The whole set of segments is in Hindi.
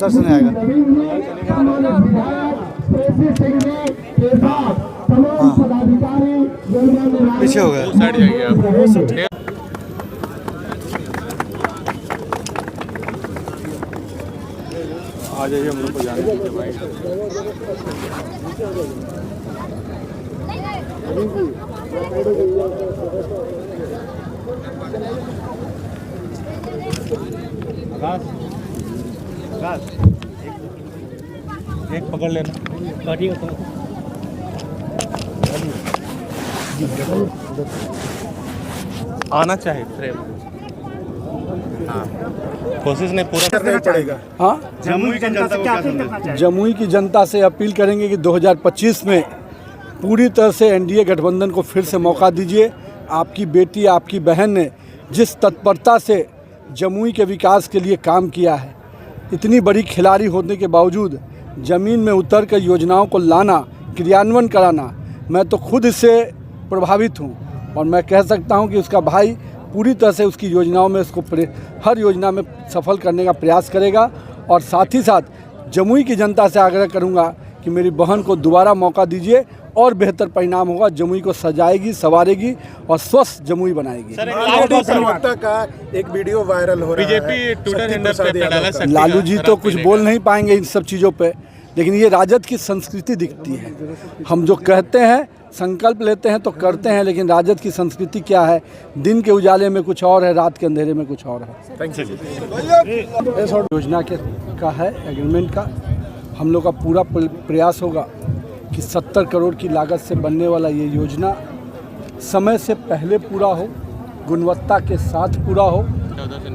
अंदर से नहीं आएगा। पीछे हो गया, साइड जाइए आप। आ जाइए, हम लोग को जाने दीजिए भाई। एक पकड़ लेना, आना चाहिए फ्रेम। हाँ, कोशिश नहीं पूरा करना पड़ेगा। हाँ, जमुई की जनता से अपील करेंगे कि 2025 में पूरी तरह से एनडीए गठबंधन को फिर से मौका दीजिए। आपकी बेटी, आपकी बहन ने जिस तत्परता से जमुई के विकास के लिए काम किया है, इतनी बड़ी खिलाड़ी होने के बावजूद ज़मीन में उतर कर योजनाओं को लाना, क्रियान्वयन कराना, मैं तो खुद इससे प्रभावित हूँ। और मैं कह सकता हूँ कि उसका भाई पूरी तरह से उसकी योजनाओं में उसको हर योजना में सफल करने का प्रयास करेगा। और साथ ही साथ जमुई की जनता से आग्रह करूँगा कि मेरी बहन को दोबारा मौका दीजिए और बेहतर परिणाम होगा। जमुई को सजाएगी, संवारेगी और स्वस्थ जमुई बनाएगी। प्रवक्ता का एक वीडियो वायरल हो रहा है, बीजेपी ट्विटर हैंडल पे डाला सकती है। लालू जी तो कुछ बोल नहीं पाएंगे इन सब चीज़ों पे, लेकिन ये राजद की संस्कृति दिखती है। हम जो कहते हैं, संकल्प लेते हैं तो करते हैं, लेकिन राजद की संस्कृति क्या है, दिन के उजाले में कुछ और है, रात के अंधेरे में कुछ और है। योजना का है, एग्रीमेंट का हम लोग का पूरा प्रयास होगा कि 70 करोड़ की लागत से बनने वाला ये योजना समय से पहले पूरा हो, गुणवत्ता के साथ पूरा हो।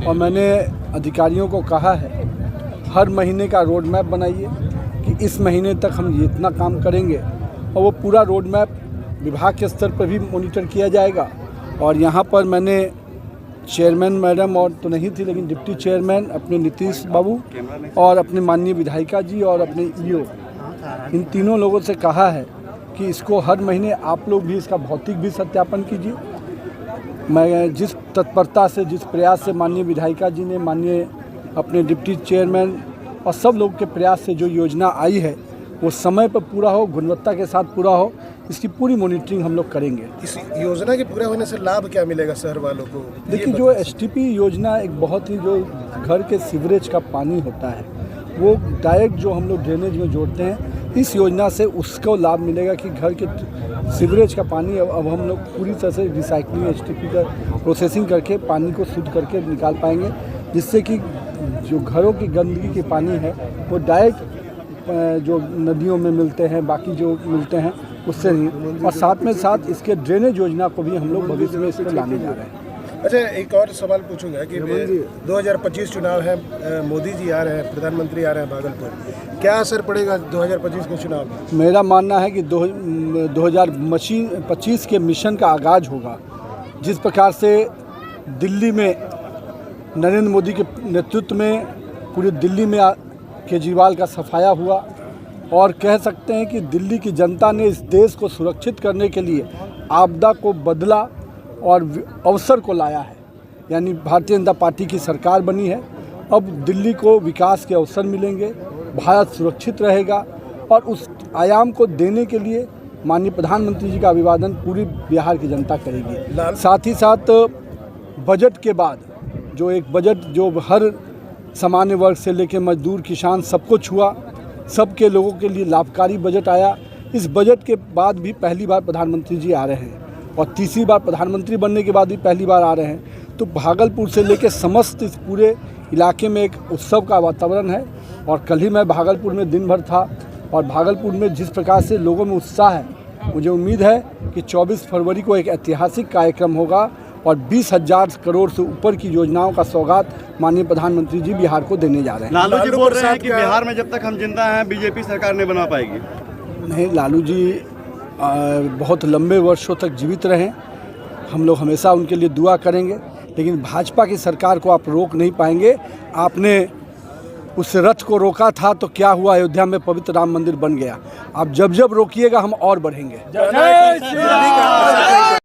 और मैंने अधिकारियों को कहा है, हर महीने का रोड मैप बनाइए कि इस महीने तक हम ये इतना काम करेंगे, और वो पूरा रोड मैप विभाग के स्तर पर भी मॉनिटर किया जाएगा। और यहाँ पर मैंने चेयरमैन मैडम और तो नहीं थी, लेकिन डिप्टी चेयरमैन अपने नीतीश बाबू और अपने माननीय विधायिका जी और अपने ईओ, इन तीनों लोगों से कहा है कि इसको हर महीने आप लोग भी इसका भौतिक भी सत्यापन कीजिए। मैं जिस तत्परता से, जिस प्रयास से माननीय विधायिका जी ने, माननीय अपने डिप्टी चेयरमैन और सब लोग के प्रयास से जो योजना आई है वो समय पर पूरा हो, गुणवत्ता के साथ पूरा हो, इसकी पूरी मॉनिटरिंग हम लोग करेंगे। इस योजना के पूरा होने से लाभ क्या मिलेगा शहर वालों को? देखिए, जो एसटीपी योजना एक बहुत ही, जो घर के सीवरेज का पानी होता है वो डायरेक्ट जो हम लोग ड्रेनेज में जोड़ते हैं, इस योजना से उसको लाभ मिलेगा कि घर के सीवरेज का पानी अब हम लोग पूरी तरह से रिसाइकलिंग, एसटीपी का प्रोसेसिंग करके पानी को शुद्ध करके निकाल पाएंगे, जिससे कि जो घरों की गंदगी के पानी है वो डायरेक्ट जो नदियों में मिलते हैं, बाकी जो मिलते हैं उससे नहीं। और साथ में साथ इसके ड्रेनेज योजना को भी हम लोग भविष्य में इसको लाने जा रहे हैं। अच्छा, एक और सवाल पूछूंगा कि 2025 चुनाव है, मोदी जी आ रहे हैं, प्रधानमंत्री आ रहे हैं भागलपुर, क्या असर पड़ेगा 2025 के चुनाव में? मेरा मानना है कि 2025 के मिशन का आगाज़ होगा। जिस प्रकार से दिल्ली में नरेंद्र मोदी के नेतृत्व में पूरी दिल्ली में केजरीवाल का सफाया हुआ, और कह सकते हैं कि दिल्ली की जनता ने इस देश को सुरक्षित करने के लिए आपदा को बदला और अवसर को लाया है। यानी भारतीय जनता पार्टी की सरकार बनी है, अब दिल्ली को विकास के अवसर मिलेंगे, भारत सुरक्षित रहेगा, और उस आयाम को देने के लिए माननीय प्रधानमंत्री जी का अभिवादन पूरी बिहार की जनता करेगी। साथ ही साथ बजट के बाद जो एक बजट जो हर सामान्य वर्ग से लेकर मजदूर, किसान सबको छुआ, सबके लोगों के लिए लाभकारी बजट आया। इस बजट के बाद भी पहली बार प्रधानमंत्री जी आ रहे हैं, और तीसरी बार प्रधानमंत्री बनने के बाद भी पहली बार आ रहे हैं। तो भागलपुर से लेकर समस्त इस पूरे इलाके में एक उत्सव का वातावरण है। और कल ही मैं भागलपुर में दिन भर था, और भागलपुर में जिस प्रकार से लोगों में उत्साह है, मुझे उम्मीद है कि 24 फरवरी को एक ऐतिहासिक कार्यक्रम होगा, और 20,000 करोड़ से ऊपर की योजनाओं का सौगात माननीय प्रधानमंत्री जी बिहार को देने जा रहे हैं। लालू जी बोल रहे हैं कि बिहार में जब तक हम जिंदा हैं बीजेपी सरकार नहीं बना पाएगी। नहीं, लालू जी बहुत लंबे वर्षों तक जीवित रहें, हम लोग हमेशा उनके लिए दुआ करेंगे, लेकिन भाजपा की सरकार को आप रोक नहीं पाएंगे। आपने उस रथ को रोका था तो क्या हुआ, अयोध्या में पवित्र राम मंदिर बन गया। आप जब जब रोकिएगा हम और बढ़ेंगे।